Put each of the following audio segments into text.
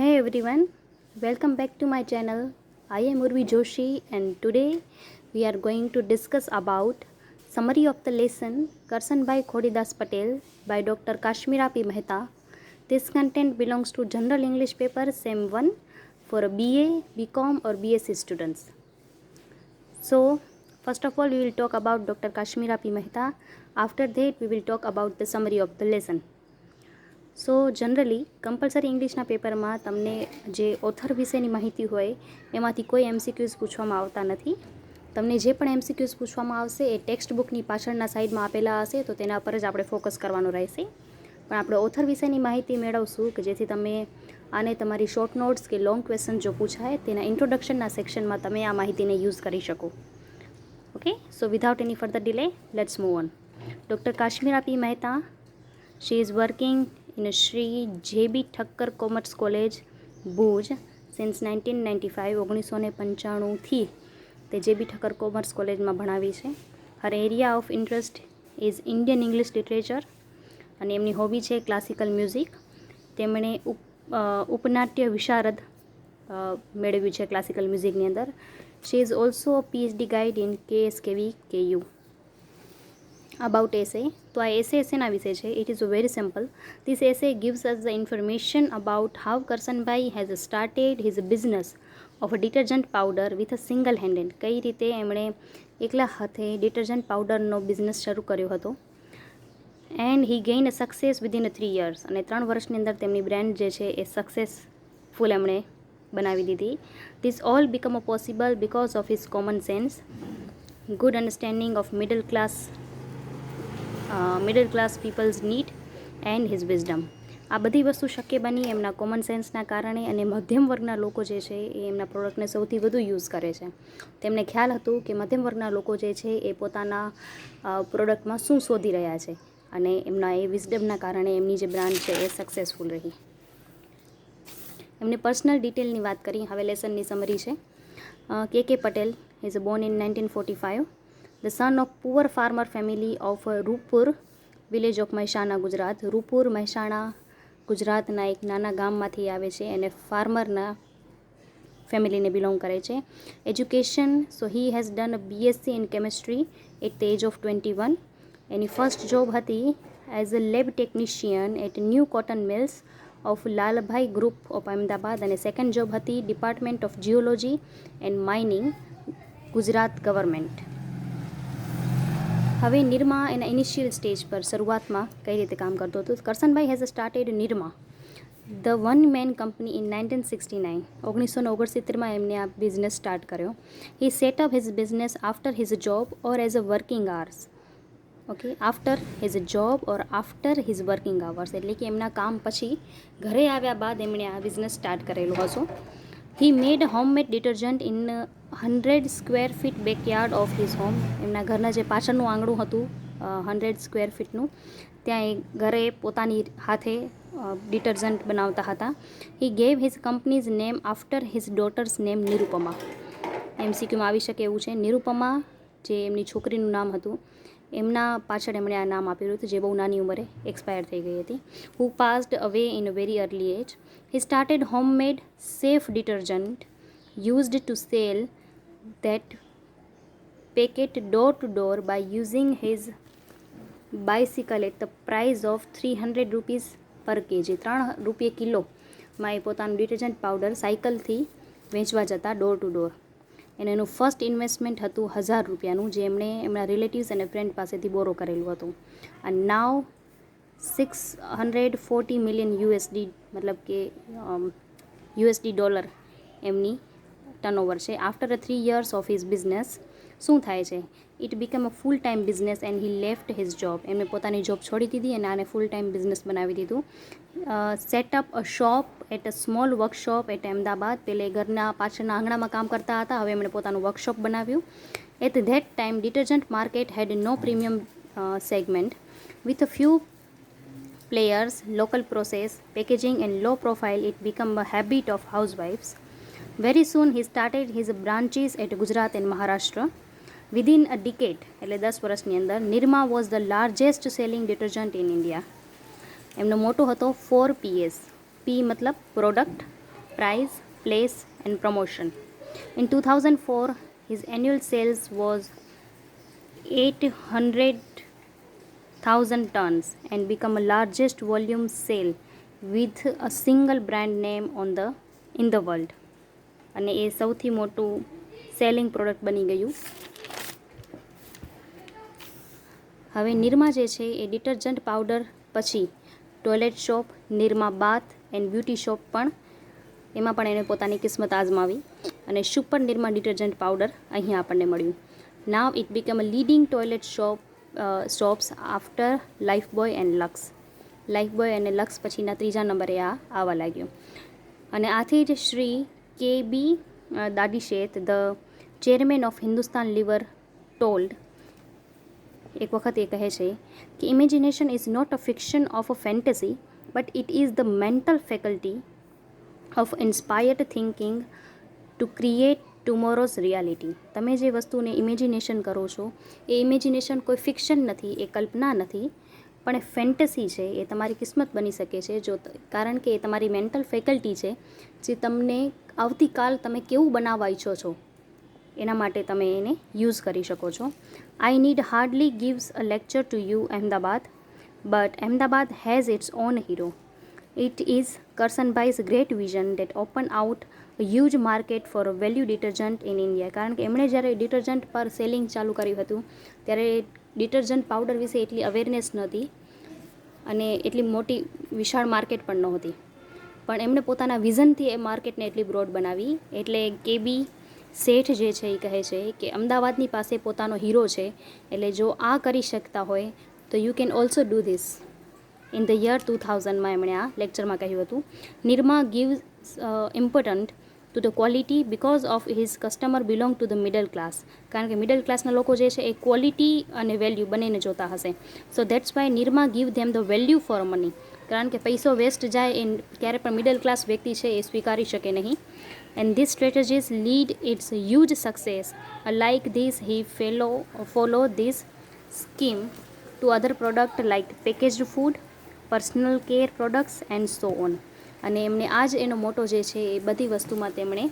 Hey everyone, welcome back to my channel. I am Urvi Joshi and today we are going to discuss about summary of the lesson Karsan by Khodidas Patel by Dr. Kashmira P. Mehta. This content belongs to General English paper SEM 1 for BA, BCom or BSc students. So first of all we will talk about Dr. Kashmira P. Mehta. After that we will talk about the summary of the lesson. So generally compulsory ઇંગ્લિશના પેપરમાં તમને જે author વિશેની માહિતી હોય એમાંથી કોઈ MCQs પૂછવામાં આવતા નથી. તમને જે પણ એમસીક્યુઝ પૂછવામાં આવશે એ ટેક્સ્ટ બુકની પાછળના સાઈડમાં આપેલા હશે, તો તેના પર જ આપણે ફોકસ કરવાનું રહેશે. પણ આપણે ઓથર વિશેની માહિતી મેળવશું કે જેથી તમે આને તમારી શોર્ટ નોટ્સ કે લોંગ ક્વેશ્ચન જો પૂછાય તેના ઇન્ટ્રોડક્શનના સેક્શનમાં તમે આ માહિતીને યુઝ કરી શકો. Okay, so without any further delay let's move on. Doctor Kashmira P Mehta, she is working in Sri J.B. Thakkar Commerce College, Bhuj since 1995. 1995થી તે જેબી ઠક્કર કોમર્સ કોલેજમાં ભણાવી છે. Her area of interest is Indian English literature અને એમની hobby છે classical music. તેમણે ઉપનાટ્ય વિશારદ મેળવ્યું છે ક્લાસિકલ મ્યુઝિકની અંદર. She is also PhD guide in KSKV KU. About essay, તો આ એસે શેના વિશે છે? It is very simple. This essay gives us the information about how Karsanbhai has started his business of detergent powder with a single handed. કઈ રીતે એમણે એકલા હાથે ડિટર્જન્ટ પાવડરનો બિઝનેસ શરૂ કર્યો હતો. And he gain a success within 3 years. અને 3 વર્ષની અંદર તેમની બ્રાન્ડ જે છે એ સક્સેસફુલ એમણે બનાવી દીધી. This all become a possible because of his common sense, good understanding of middle class peoples need and his wisdom. આ બધી વસ્તુ શક્ય બની એમના કોમન સેન્સના કારણે, અને મધ્યમ વર્ગના લોકો જે છે એ એમના પ્રોડક્ટને સૌથી વધુ યુઝ કરે છે. તેમને ખ્યાલ હતું કે મધ્યમ વર્ગના લોકો જે છે એ પોતાના પ્રોડક્ટમાં શું શોધી રહ્યા છે, અને એમના એ વિઝડમના કારણે એમની જે બ્રાન્ડ છે એ સક્સેસફુલ રહી. એમની પર્સનલ ડિટેલની વાત કરી. હવે લેસનની સમરી છે. K Patel is born in 1945. The son of poor farmer family of Rupur village of Mehsana, Gujarat. Rupur Mehsana ગુજરાતના એક નાના ગામમાંથી આવે છે અને ફાર્મરના ફેમિલીને બિલોંગ કરે છે. Education, so he has done BSc in chemistry at the age of 21. એની ફર્સ્ટ જોબ હતી as a lab technician at New Cotton Mills of Lalbhai group of Ahmedabad. અને સેકન્ડ જોબ હતી department of geology and mining, Gujarat government. હવે નિરમા એના initial stage પર શરૂઆતમાં કઈ રીતે કામ કરતો હતો. Karsanbhai has started Nirma, the one man company in 1969. 1969માં એમને આ બિઝનેસ સ્ટાર્ટ કર્યો. He set up his business after his job or as a working hours. Okay, after his job or after his working hours, એટલે કે એમના કામ પછી ઘરે આવ્યા બાદ એમણે આ બિઝનેસ સ્ટાર્ટ કરેલો હતો. He made homemade detergent in 100 square feet backyard of his home. એમના ઘરના જે પાછળનું આંગણું હતું 100 સ્ક્વેર ફીટનું, ત્યાં એ ઘરે પોતાની હાથે ડિટર્જન્ટ બનાવતા હતા. He gave his company's name after his daughter's name Nirupama. MCQમાં આવી શકે એવું છે. નિરુપમા જે એમની છોકરીનું નામ હતું એમના પાછળ એમણે આ નામ આપેલું હતું, જે બહુ નાની ઉંમરે એક્સપાયર થઈ ગઈ હતી. Who passed away in a very early age. He started homemade safe detergent used to sell that packet door to door by using his bicycle at the price of 300 rupees per kg. 3 રૂપિયા કિલોમાં એ પોતાનું detergent powder સાયકલથી વેચવા જતા door to door. અને એનું first investment હતું 1000 રૂપિયાનું, જે એમણે એમના રિલેટિવ્સ અને ફ્રેન્ડ પાસેથી બોરો કરેલું હતું. અને નાવ 640 મિલિયન USD, મતલબ કે USD ડોલર એમની ટર્નઓવર છે. After 3 years of his business શું થાય છે? It become a full time business and he left his job. એમને પોતાની જોબ છોડી દીધી અને આને ફૂલ ટાઈમ બિઝનેસ બનાવી દીધું. Setup a shop at a small workshop at Ahmedabad. પહેલે ઘરના પાછળના આંગણામાં કામ કરતા હતા, હવે એમણે પોતાનું વર્કશોપ બનાવ્યું. At that time detergent market had no premium segment with a few players, local process, packaging and low profile. It became a habit of housewives. Very soon he started his branches at Gujarat and Maharashtra. Within a decade, એટલે 10 વર્ષની અંદર, Nirma was the largest selling detergent in India. એમનો મોટો હતો 4 PS. P મતલબ product, price, place, and promotion. In 2004, his annual sales was 800,000 tons and become a largest volume sale with a single brand name in the world. અને એ સૌથી મોટું selling product બની ગયું. હવે નિરમા જે છે એ ડિટર્જન્ટ પાવડર પછી toilet shop, Nirma bath and beauty shop પણ એમાં પણ એણે પોતાની કિસ્મત આજમાવી અને સુપર નિરમા ડિટર્જન્ટ પાવડર અહીંયા આપણને મળ્યું. Now it become a leading toilet soaps after Lifebuoy and Lux. Lifebuoy અને લક્સ પછીના ત્રીજા નંબરે આ આવવા લાગ્યું. અને આથી જ Shri KB Dadiseth, the chairman of Hindustan Lever, told, એક વખત એ કહે છે કે imagination is not a fiction of a fantasy but it is the mental faculty of inspired thinking to create tomorrow's reality. તમે જે વસ્તુને ઇમેજિનેશન કરો છો એ ઇમેજિનેશન કોઈ ફિક્શન નથી, એ કલ્પના નથી, પણ એ ફેન્ટસી છે. એ તમારી કિસ્મત બની શકે છે કારણ કે એ તમારી મેન્ટલ ફેકલ્ટી છે જે તમને આવતીકાલ તમે કેવું બનાવવા ઈચ્છો છો એના માટે તમે એને યુઝ કરી શકો છો. I need hardly gives a lecture to you Ahmedabad, but Ahmedabad has its own hero. It is કરસનભાઈઝ great vision that open out a huge market for a value detergent in India. કારણ કે એમણે જ્યારે ડિટર્જન્ટ પર selling ચાલુ કર્યું હતું ત્યારે ડિટર્જન્ટ પાવડર વિશે એટલી અવેરનેસ નહોતી અને એટલી મોટી વિશાળ માર્કેટ પણ નહોતી, પણ એમણે પોતાના વિઝનથી એ માર્કેટને એટલી બ્રોડ બનાવી. એટલે KB શેઠ જે છે એ કહે છે કે અમદાવાદની પાસે પોતાનો હીરો છે, એટલે જો આ કરી શકતા હોય તો you can also do this. In the year 2000માં એમણે આ લેક્ચરમાં કહ્યું હતું. Nirma gives important to the quality because of his customer belong to the middle class. કારણ કે મિડલ ક્લાસના લોકો જે છે એ ક્વોલિટી અને વેલ્યુ બંનેને જોતા હશે. સો that's why Nirma give them the value for money. કારણ કે પૈસો વેસ્ટ જાય એ ક્યારે પણ મિડલ ક્લાસ વ્યક્તિ છે એ સ્વીકારી શકે નહીં. And this strategies lead its huge success. Like this he follow this scheme to other product like packaged food, personal care products and so on. અને એમને આ જ એનો મોટો જે છે એ બધી વસ્તુમાં તેમણે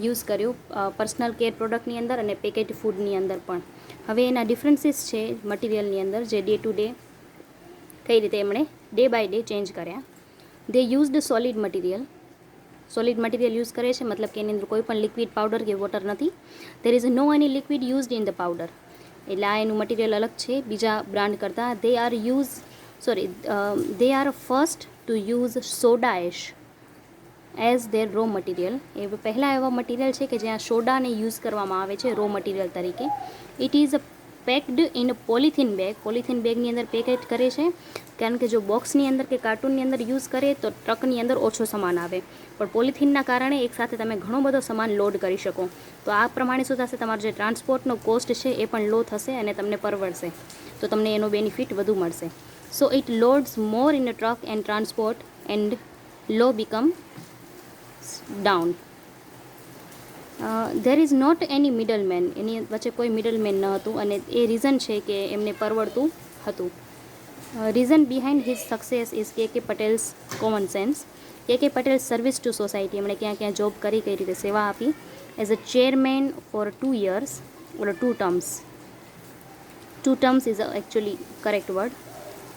યુઝ કર્યું, પર્સનલ કેર પ્રોડક્ટની અંદર અને પેકેજ ફૂડની અંદર પણ. હવે એના ડિફરન્સીસ છે મટીરિયલની અંદર જે ડે ટુ ડે કઈ રીતે એમણે ડે બાય ડે ચેન્જ કર્યા. They used solid material. Solid material use કરે છે મતલબ કે એની અંદર કોઈ પણ લિક્વિડ પાવડર કે વોટર નથી. There is no any liquid used in the powder. એટલે આ એનું મટીરિયલ અલગ છે બીજા બ્રાન્ડ કરતાં. They are first to use soda ash as their raw material. એ પહેલાં એવા મટીરિયલ છે કે જ્યાં સોડાને યુઝ કરવામાં આવે છે રો મટીરિયલ તરીકે. It is packed in polythene bag. Polythene બેગની અંદર પેકેટ કરે છે કારણ કે જો બોક્સની અંદર કે કાર્ટૂનની અંદર યુઝ કરે તો ટ્રકની અંદર ઓછો સામાન આવે, પણ પોલિથીનના કારણે એકસાથે તમે ઘણો બધો સામાન લોડ કરી શકો. તો આ પ્રમાણે શું થશે, તમારો જે ટ્રાન્સપોર્ટનો કોસ્ટ છે એ પણ લો થશે અને તમને પરવડશે, તો તમને એનો બેનિફિટ વધુ મળશે. So it loads more in a truck and transport and low become down. There is not any middle man. એની વચ્ચે કોઈ મિડલ મેન ન હતું અને એ રીઝન છે કે એમને પરવડતું હતું. Reason behind his success is KK Patel's common sense. KK Patel service to society. એમણે ક્યાં ક્યાં જોબ કરી, કઈ રીતે સેવા આપી. As a chairman for 2 years or 2 terms. 2 terms is actually correct word.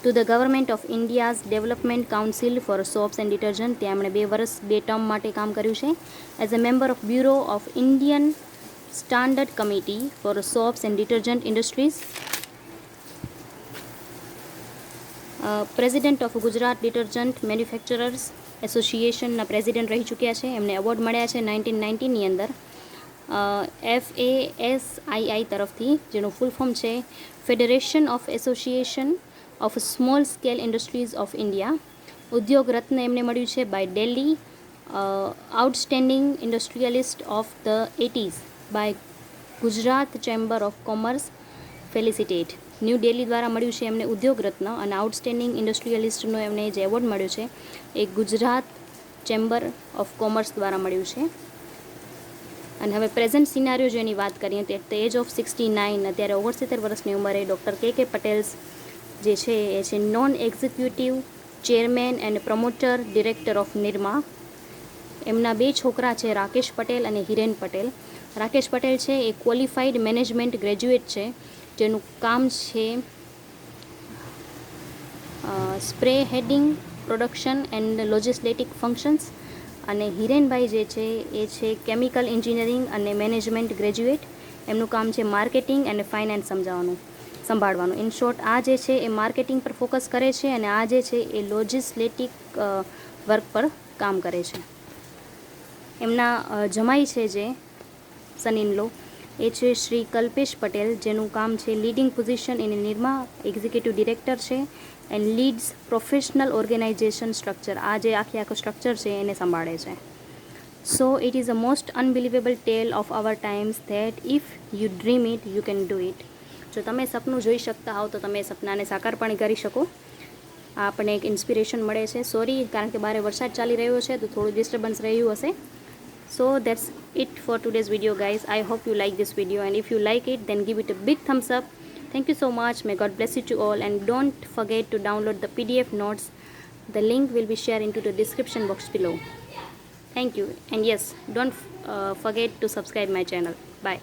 To the Government of India's Development Council for Soaps and Detergent. ત્યાં એમણે 2 વર્ષ 2 ટર્મ માટે કામ કર્યું છે. As a member of bureau of Indian standard committee four soaps and detergent industries. President of Gujarat detergent manufacturers એસોસિએશનના president રહી ચૂક્યા છે. એમને એવોર્ડ મળ્યા છે 1990ની અંદર FASII તરફથી, જેનું ફૂલ ફોર્મ છે federation of association of small scale industries of India. ઉદ્યોગ રત્ન એમને મળ્યું છે by Delhi. Outstanding industrialist of the 80s by Gujarat chamber of commerce felicitate. New Delhi દ્વારા મળ્યું છે એમને ઉદ્યોગ રત્ન, અને આઉટસ્ટેન્ડિંગ ઇન્ડસ્ટ્રીયલિસ્ટનો એમને જે એવોર્ડ મળ્યો છે એ ગુજરાત ચેમ્બર ઓફ કોમર્સ દ્વારા મળ્યું છે. અને હવે પ્રેઝન્ટ સિનારીઓ જેની વાત કરીએ તો એટ ધ એજ ઓફ 69, અત્યારે 69 વર્ષની ઉંમરે ડૉક્ટર KK પટેલ્સ જે છે એ છે non executive chairman and promoter director of Nirma. એમના 2 છોકરા છે, રાકેશ પટેલ અને હિરેન પટેલ. રાકેશ પટેલ છે એ ક્વોલિફાઈડ મેનેજમેન્ટ ગ્રેજ્યુએટ છે, જેનું કામ છે spray heading, production and logistic functions. અને હિરેનભાઈ જે છે એ છે કેમિકલ એન્જિનિયરિંગ અને મેનેજમેન્ટ ગ્રેજ્યુએટ. એમનું કામ છે માર્કેટિંગ અને ફાઇનાન્સ સંભાળવાનું. ઇન શોર્ટ, આ જે છે એ માર્કેટિંગ પર ફોકસ કરે છે અને આ જે છે એ લોજિસ્ટિક વર્ક પર કામ કરે છે. એમના જમાઈ છે જે સન ઇન લો, એ છે શ્રી કલ્પેશ પટેલ, જેનું કામ છે leading position in Nirma, executive director છે and leads professional organisation structure. આ જે આખું સ્ટ્રક્ચર છે એને સંભાળે છે. So it is a most unbelievable tale of our times that if you dream it you can do it. જો તમે સપનું જોઈ શકતા હોવ તો તમે સપનાને સાકાર પણ કરી શકો. આપણને એક ઇન્સ્પિરેશન મળે છે. સોરી, કારણ કે બહાર વરસાદ ચાલી રહ્યો છે તો થોડું ડિસ્ટર્બન્સ રહ્યું હશે. So that's it for today's video, guys. I hope you like this video, and if you like it, then give it a big thumbs up. Thank you so much. May God bless you to all, and don't forget to download the PDF notes. The link will be shared into the description box below. Thank you, and yes, don't forget to subscribe my channel. Bye.